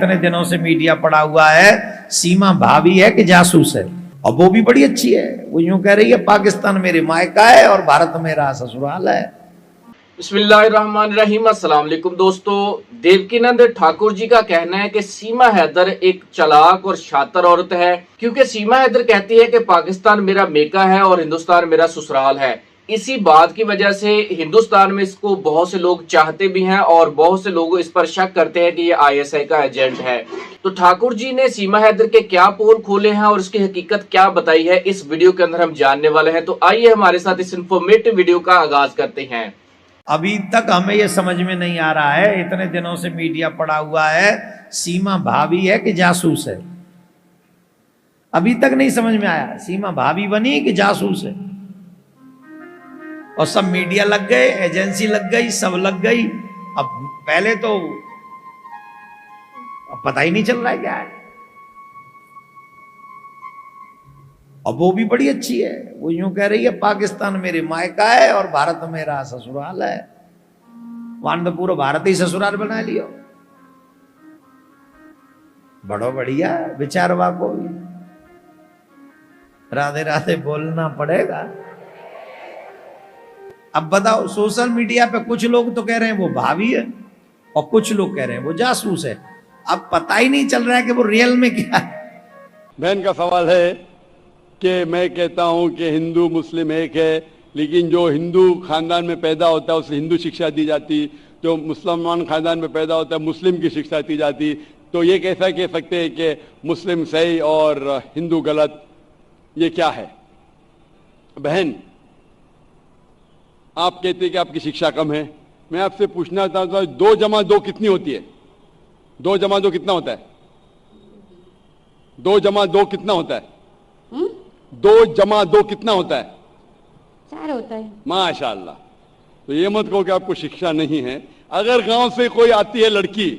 इतने दिनों से मीडिया पड़ा हुआ है सीमा भाभी है कि जासूस है, और वो भी बड़ी अच्छी है। वो यूं कह रही है पाकिस्तान मेरे मायका है और भारत मेरा ससुराल है। बिस्मिल्लाहिर्रहमानिर्रहीम। अस्सलाम वालेकुम दोस्तों, देवकीनंद ठाकुर जी का कहना है कि सीमा हैदर एक चालाक और शातिर औरत है, क्योंकि सीमा हैदर कहती है कि पाकिस्तान मेरा मेका है और हिंदुस्तान मेरा ससुराल है। इसी बात की वजह से हिंदुस्तान में इसको बहुत से लोग चाहते भी हैं और बहुत से लोग इस पर शक करते हैं कि ये आईएसआई का एजेंट है। तो ठाकुर जी ने सीमा हैदर के क्या पोल खोले हैं और उसकी हकीकत क्या बताई है, इस वीडियो के अंदर हम जानने वाले हैं। तो आइए हमारे साथ इस इंफॉर्मेटिव वीडियो का आगाज करते हैं। अभी तक हमें यह समझ में नहीं आ रहा है, इतने दिनों से मीडिया पड़ा हुआ है सीमा भाभी है कि जासूस है। अभी तक नहीं समझ में आया सीमा भाभी बनी कि जासूस है। और सब मीडिया लग गए, एजेंसी लग गई, सब लग गई। अब पहले तो अब पता ही नहीं चल रहा है क्या है। अब वो भी बड़ी अच्छी है। वो यूं कह रही है पाकिस्तान मेरे मायका है और भारत मेरा ससुराल है। वहां तो पूरा भारत ही ससुराल बना लियो। बड़ो बढ़िया विचारवा को भी राधे राधे बोलना पड़ेगा। अब बताओ, सोशल मीडिया पे कुछ लोग तो कह रहे हैं वो भाभी है और कुछ लोग कह रहे हैं वो जासूस है। अब पता ही नहीं चल रहा है कि वो रियल में क्या है। बहन का सवाल है कि मैं कहता हूं कि हिंदू मुस्लिम एक है, लेकिन जो हिंदू खानदान में पैदा होता है उसे हिंदू शिक्षा दी जाती, जो मुसलमान खानदान में पैदा होता है मुस्लिम की शिक्षा दी जाती। तो ये कैसा कह सकते हैं कि मुस्लिम सही और हिंदू गलत? ये क्या है? बहन, आप कहते हैं कि आपकी शिक्षा कम है। मैं आपसे पूछना चाहता हूं 2 जमा 2 कितनी होती है? 2 जमा 2 कितना होता है? 2 जमा 2 कितना होता है? 2 जमा 2 कितना होता है? 4 होता है। माशाअल्लाह। तो ये मत कहो कि आपको शिक्षा नहीं है। अगर गांव से कोई आती है लड़की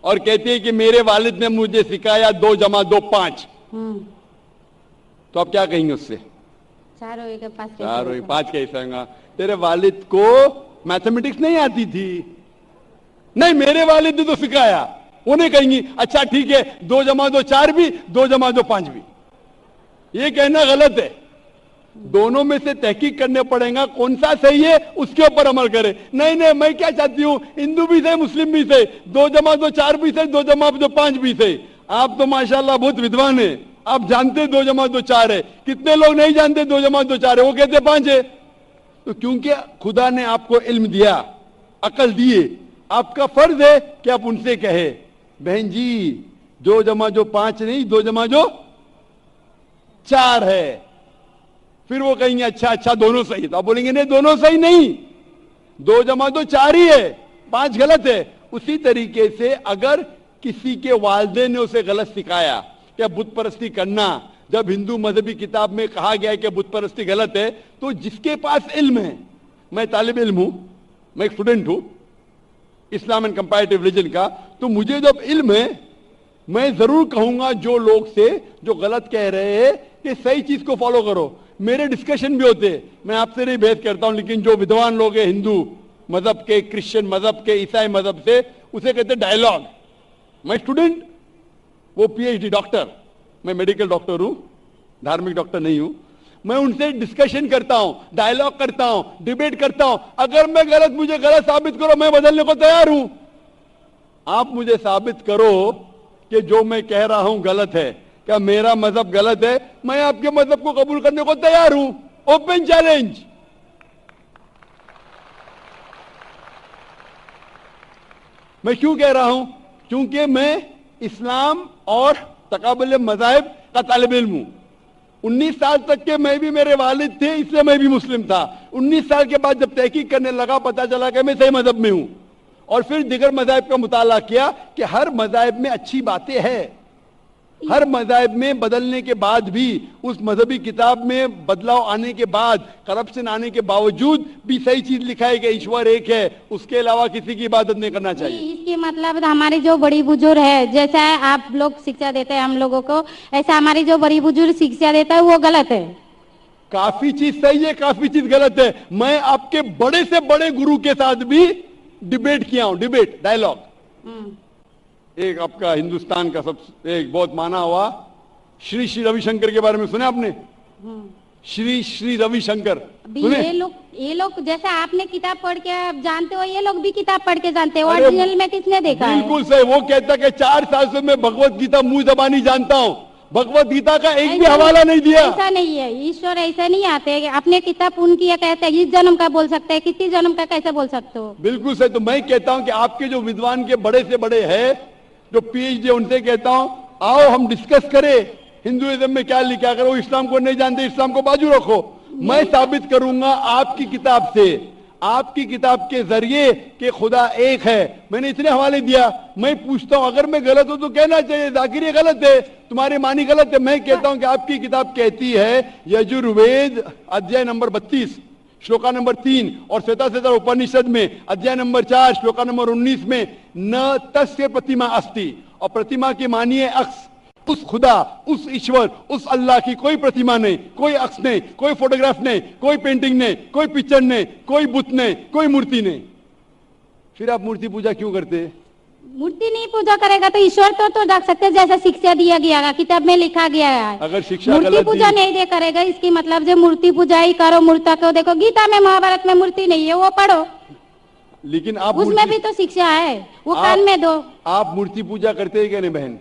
और कहती है कि मेरे वालिद ने मुझे सिखाया 2 जमा 2 5, तो आप क्या कहेंगे उससे? 4 होएगा 5 कैसे 4 होगा? 5 कैसे होगा? तेरे वालिद को मैथमेटिक्स नहीं आती थी? नहीं, मेरे वालिद ने तो सिखाया। उन्हें कहेंगी अच्छा ठीक है 2 जमा 2 4 भी, 2 जमा 2 5 भी। ये कहना गलत है। दोनों में से तहकीक करने पड़ेगा कौन सा सही है, उसके ऊपर अमल करें। नहीं नहीं, मैं क्या चाहती हूं हिंदू भी सही मुस्लिम भी सही, 2 जमा 2 4 भी सही, 2 जमा 2 5 भी सही। आप तो माशाल्लाह बहुत विद्वान है, आप जानते 2 जमा 2 4 है। कितने लोग नहीं जानते 2 जमा 2 4 है, वो कहते 5 है। तो क्योंकि खुदा ने आपको इल्म दिया, अकल दिए, आपका फर्ज है कि आप उनसे कहे बहन जी 2 जमा 2 5 नहीं, 2 जमा 2 4 है। फिर वो कहेंगे अच्छा अच्छा दोनों सही है। तो आप बोलेंगे नहीं दोनों सही नहीं, 2 जमा 2 4 ही है, 5 गलत है। उसी तरीके से अगर किसी के वालिदैन ने उसे गलत सिखाया कि बुत परस्ती करना, जब हिंदू मजहबी किताब में कहा गया है कि बुत परस्ती गलत है, तो जिसके पास इल्म है, मैं तालिब इल्म हूं, मैं एक स्टूडेंट हूं इस्लाम एंड कंपैरेटिव रिलीजन का, तो मुझे जब इल्म है मैं जरूर कहूंगा जो लोग से जो गलत कह रहे हैं कि सही चीज को फॉलो करो। मेरे डिस्कशन भी होते हैं, मैं आपसे नहीं बहस करता हूं, लेकिन जो विद्वान लोग हैं हिंदू मजहब के, क्रिश्चियन मजहब के, ईसाई मजहब से, उसे कहते डायलॉग। मैं स्टूडेंट, वो पीएचडी डॉक्टर, मैं मेडिकल डॉक्टर हूं, धार्मिक डॉक्टर नहीं हूं। मैं उनसे डिस्कशन करता हूं, डायलॉग करता हूं, डिबेट करता हूं। अगर मैं गलत, मुझे गलत साबित करो, मैं बदलने को तैयार हूं। आप मुझे साबित करो कि जो मैं कह रहा हूं गलत है, क्या मेरा मजहब गलत है, मैं आपके मजहब को कबूल करने को तैयार हूं। Open challenge. मैं क्यों कह रहा हूं? क्योंकि मैं इस्लाम और तकाबुल मज़ाहिब का तालिब इल्म हूं। 19 साल तक के मैं भी, मेरे वालिद थे, इसलिए मैं भी मुस्लिम था। 19 साल के बाद जब तहकीक करने लगा, पता चला कि मैं सही मजहब में हूं, और फिर दिगर मज़ाहिब का मुताला किया कि हर मज़ाहिब में अच्छी बातें हैं। हर मज़ाहिब में बदलने के बाद भी, उस मजहबी किताब में बदलाव आने के बाद, करप्शन आने के बावजूद भी सही चीज लिखा है कि ईश्वर एक है, उसके अलावा किसी की इबादत नहीं करना चाहिए। इसके मतलब हमारे जो बड़ी बुजुर्ग है, जैसा आप लोग शिक्षा देते हैं हम लोगों को, ऐसा हमारी जो बड़ी बुजुर्ग शिक्षा देता है वो गलत है। काफी चीज सही है, काफी चीज गलत है। मैं आपके बड़े से बड़े गुरु के साथ भी डिबेट किया हूं, डिबेट डायलॉग। एक आपका हिंदुस्तान का सब एक बहुत माना हुआ श्री श्री रविशंकर के बारे में सुने आपने? श्री श्री रविशंकर अभी सुने? ये लोग जैसा आपने किताब पढ़ के आप जानते हो, ये लोग भी किताब पढ़ के जानते हो। अरे, ओरिजिनल में किसने देखा है? बिल्कुल सही। वो कहता है कि 4 साल से मैं भगवत गीता मुंह जबानी जानता हूँ, भगवत गीता का एक भी ऐसा हवाला नहीं दिया। ऐसा नहीं है, ईश्वर ऐसा नहीं आते। अपने किताब पूर्ण किया कहते हैं, इस जन्म का बोल सकते हैं, किसी जन्म का कैसे बोल सकते हो? बिल्कुल सही। तो मैं कहता हूं कि आपके जो विद्वान के बड़े से बड़े हैं, जो पीएचडी, उनसे कहता हूं आओ हम डिस्कस करें हिंदुइज्म में क्या लिखा। अगर वो इस्लाम को नहीं जानते, इस्लाम को बाजू रखो। मैं साबित करूंगा आपकी किताब से, आपकी किताब के जरिए कि खुदा एक है। मैंने इतने हवाले दिया। मैं पूछता हूं अगर मैं गलत हूं तो कहना चाहिए जाकिर ये गलत है, तुम्हारी मानी गलत है। मैं कहता हूं कि आपकी किताब कहती है यजुर्वेद अध्याय नंबर 32 श्लोका नंबर 3 और श्वेता उपनिषद में अध्याय नंबर 4 श्लोका नंबर 19 में न तस्य प्रतिमा अस्ति, और प्रतिमा की मानिए अक्स। उस खुदा, उस ईश्वर, उस अल्लाह की कोई प्रतिमा नहीं, कोई अक्स नहीं, कोई फोटोग्राफ नहीं, कोई पेंटिंग नहीं, कोई पिक्चर नहीं, कोई बुत नहीं, कोई मूर्ति नहीं। फिर आप मूर्ति पूजा क्यों करते? मूर्ति नहीं पूजा करेगा तो ईश्वर तो रख सकते हैं, जैसा शिक्षा दिया गया है, किताब में लिखा गया है। अगर शिक्षा मूर्ति गलत पूजा दी- नहीं दे करेगा, इसकी मतलब जो मूर्ति पूजा ही करो, मूर्ता को देखो, गीता में महाभारत में मूर्ति नहीं है, वो पढ़ो, लेकिन आप उसमें मूर्ति- भी तो शिक्षा है, वो आप- कान में दो। आप मूर्ति पूजा करते हैं क्या नहीं बहन?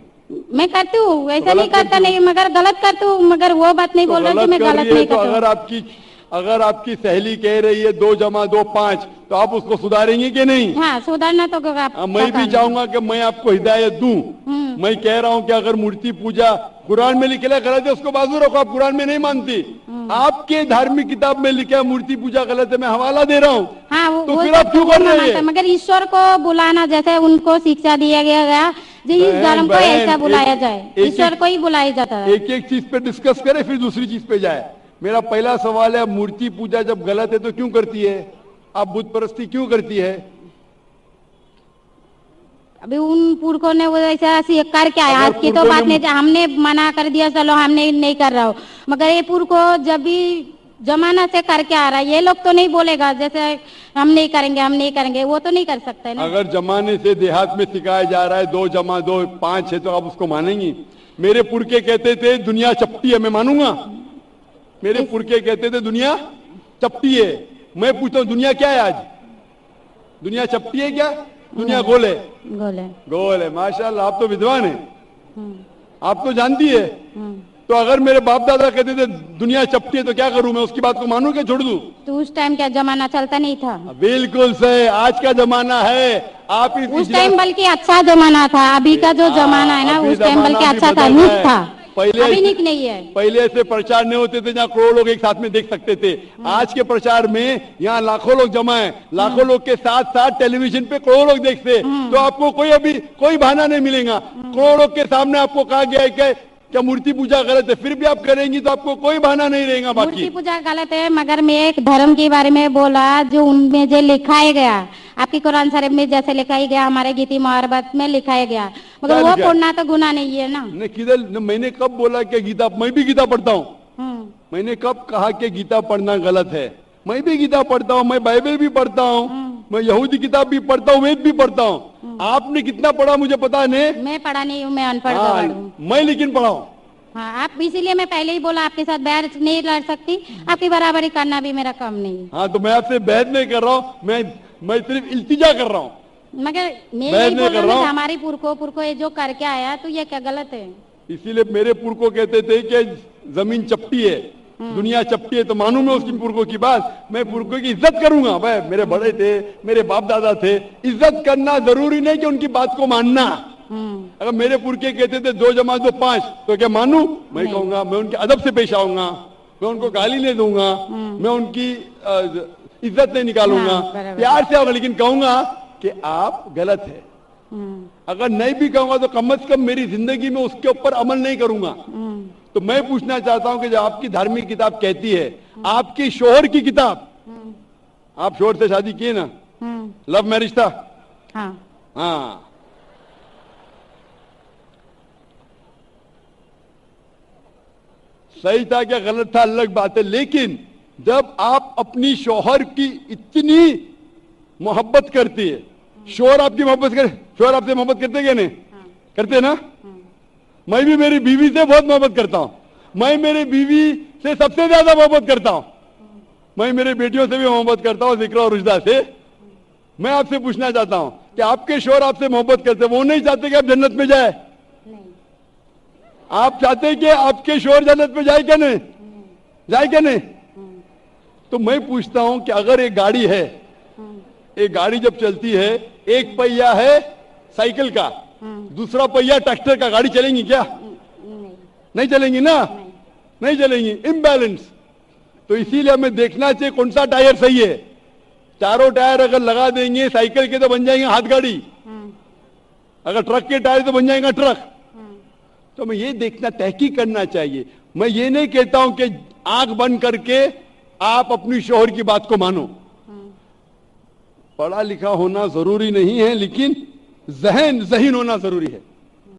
मैं करती हूँ, ऐसा गलत नहीं करता करती नहीं, मगर गलत करती हूँ, मगर वो बात नहीं तो बोल रही कि मैं कर गलत रही है नहीं तो करती हूँ। अगर आपकी सहेली कह रही है 2 जमा 2 5, तो आप उसको सुधारेंगे कि नहीं? हाँ, सुधारना तो आप मैं भी चाहूंगा कि मैं आपको हिदायत दूं। मैं कह रहा हूं कि अगर मूर्ति पूजा कुरान में लिखा है गलत है, उसको बाजू रखो। आप कुरान में नहीं मानती, आपके धार्मिक किताब में लिखा है मूर्ति पूजा गलत है, मैं हवाला दे रहा हूं। हाँ, तो वो फिर आप क्यों कर रहे हैं? मगर ईश्वर को बुलाना, जैसे उनको शिक्षा दिया गया जो इस बहन, धर्म को बहन, ऐसा बुलाया एक- जाए, एक- ईश्वर को ही बुलाया जाता है। एक एक चीज पे डिस्कस करें फिर दूसरी चीज पे जाए। मेरा पहला सवाल है, मूर्ति पूजा जब गलत है तो क्यों करती है? आप बुत परस्ती क्यों करती है? अभी उन पुरखों ने वो ऐसा कर क्या है, अगर आज की तो पुरखों बात ने- नहीं, हमने मना कर दिया चलो हमने नहीं कर रहा हूँ, मगर ये पुरखों जब भी जमाना से करके आ रहा है, ये लोग तो नहीं बोलेगा जैसे हम नहीं करेंगे, हम नहीं करेंगे, वो तो नहीं कर सकते ना। अगर जमाने से देहात में सिखाया जा रहा है 2 जमा 2 5 है, तो आप उसको मानेंगी? मेरे पुरखे कहते थे दुनिया चपटी है, मैं मानूंगा? मेरे पुरखे कहते थे दुनिया चपटी है। मैं पूछता हूँ दुनिया क्या है आज? दुनिया चपटी है क्या? दुनिया गोल है? गोले। गोल है। माशाल्लाह, आप तो विद्वान है, आप तो जानती है। तो अगर मेरे बाप दादा कहते थे दुनिया चपटी है तो क्या करूं मैं? उसकी बात को मानूं क्या छोड़ दूं? तो उस टाइम क्या जमाना चलता नहीं था? बिल्कुल सही, आज का जमाना है। आप इस उस टाइम बल्कि अच्छा जमाना था, अभी का जो जमाना है ना, अभी उस टाइम बल्कि जमाना भी अच्छा था, बदल नीक रहा है। था, पहले अभी ऐसे- नीक नहीं है। पहले ऐसे प्रचार नहीं होते थे जहाँ करोड़ों लोग एक साथ में देख सकते थे। आज के प्रचार में यहाँ लाखों लोग जमा है, लाखों लोग के साथ साथ टेलीविजन पे करोड़ों लोग देखते हैं। तो आपको कोई बहाना नहीं मिलेगा। करोड़ों के सामने आपको कहा गया है कि क्या मूर्ति पूजा गलत है, फिर भी आप करेंगी तो आपको कोई बहाना नहीं रहेगा। मूर्ति बाकी पूजा गलत है, मगर मैं एक धर्म के बारे में बोला जो उनमें जो लिखाया गया, आपकी कुरान शरीफ में जैसे लिखाई गया, हमारे गीति महाभारत में लिखाया गया, मगर क्या वो लिखा है? पढ़ना तो गुनाह नहीं है ना। ने किधर मैंने कब बोला कि गीता? मैं भी गीता पढ़ता हूँ। मैंने कब कहा कि गीता पढ़ना गलत है? मैं भी गीता पढ़ता हूँ, मैं बाइबल भी पढ़ता हूँ, मैं यहूदी किताब भी पढ़ता हूँ, वेद भी पढ़ता हूँ। आपने कितना पढ़ा मुझे पता नहीं। मैं पढ़ा नहीं हूँ, मैं अनपढ़ गवार हूँ। मैं लेकिन पढ़ा हूँ। हाँ, आप इसीलिए मैं पहले ही बोला आपके साथ बहस नहीं लड़ सकती, आपकी बराबरी करना भी मेरा काम नहीं है। हाँ, तो मैं आपसे बहस नहीं कर रहा हूँ, मैं सिर्फ इल्तिजा कर रहा हूँ। मगर मैं बहस यही नहीं बोल कर रहा रहा हूँ हूँ। कि हमारी पुरखों ये जो करके आया तो ये क्या गलत है? इसीलिए मेरे पुरखों कहते थे कि जमीन चपटी है, दुनिया चपटी है, तो मानू मैं उसकी पुरखों की बात। मैं पुरखों की इज्जत करूंगा। भाई मेरे बड़े थे, मेरे बाप दादा थे, इज्जत करना जरूरी नहीं कि उनकी बात को मानना। अगर मेरे पुरखे कहते थे 2 जमा 2 5, तो क्या मानू? मैं कहूंगा, मैं उनके अदब से पेश आऊंगा, मैं उनको गाली नहीं दूंगा, मैं उनकी इज्जत नहीं निकालूंगा, हाँ, बराबर। प्यार से आऊंगा, लेकिन कहूंगा कि आप गलत है। अगर नहीं भी कहूंगा तो कम से कम मेरी जिंदगी में उसके ऊपर अमल नहीं करूंगा। तो मैं पूछना चाहता हूं कि जब आपकी धार्मिक किताब कहती है, आपकी शोहर की किताब, आप शोहर से शादी किए ना, लव मैरिज था? हाँ, हाँ, सही था क्या गलत था अलग बात है, लेकिन जब आप अपनी शोहर की इतनी मोहब्बत करती है, शोहर आपकी मोहब्बत करे, शोहर आपसे मोहब्बत करते क्या नहीं? करते ना? मैं भी मेरी बीवी से बहुत मोहब्बत करता हूं। मैं मेरी बीवी से सबसे ज्यादा मोहब्बत करता हूं। मैं मेरे बेटियों से भी मोहब्बत करता हूं, जिक्र और रुजदा से। मैं आपसे पूछना चाहता हूं कि आपके शोहर आपसे मोहब्बत करते, वो नहीं चाहते कि आप जन्नत में जाए? आप चाहते हैं कि आपके शोहर जन्नत में जाए क्या नहीं? जाए क्या नहीं? तो मैं पूछता हूं कि अगर एक गाड़ी है, एक गाड़ी जब चलती है, एक पहिया है साइकिल का, दूसरा पहिया ट्रैक्टर का, गाड़ी चलेंगी क्या? नहीं चलेंगी ना? नहीं चलेंगी, इम्बैलेंस। तो इसीलिए हमें देखना चाहिए कौन सा टायर सही है। चारों टायर अगर लगा देंगे साइकिल के तो बन जाएंगे हाथ गाड़ी, अगर ट्रक के टायर तो बन जाएगा ट्रक। तो हमें ये देखना, तहकीक करना चाहिए। मैं ये नहीं कहता हूं कि आंख बंद करके आप अपनी शोहर की बात को मानो। पढ़ा लिखा होना जरूरी नहीं है, लेकिन जहन होना जरूरी है।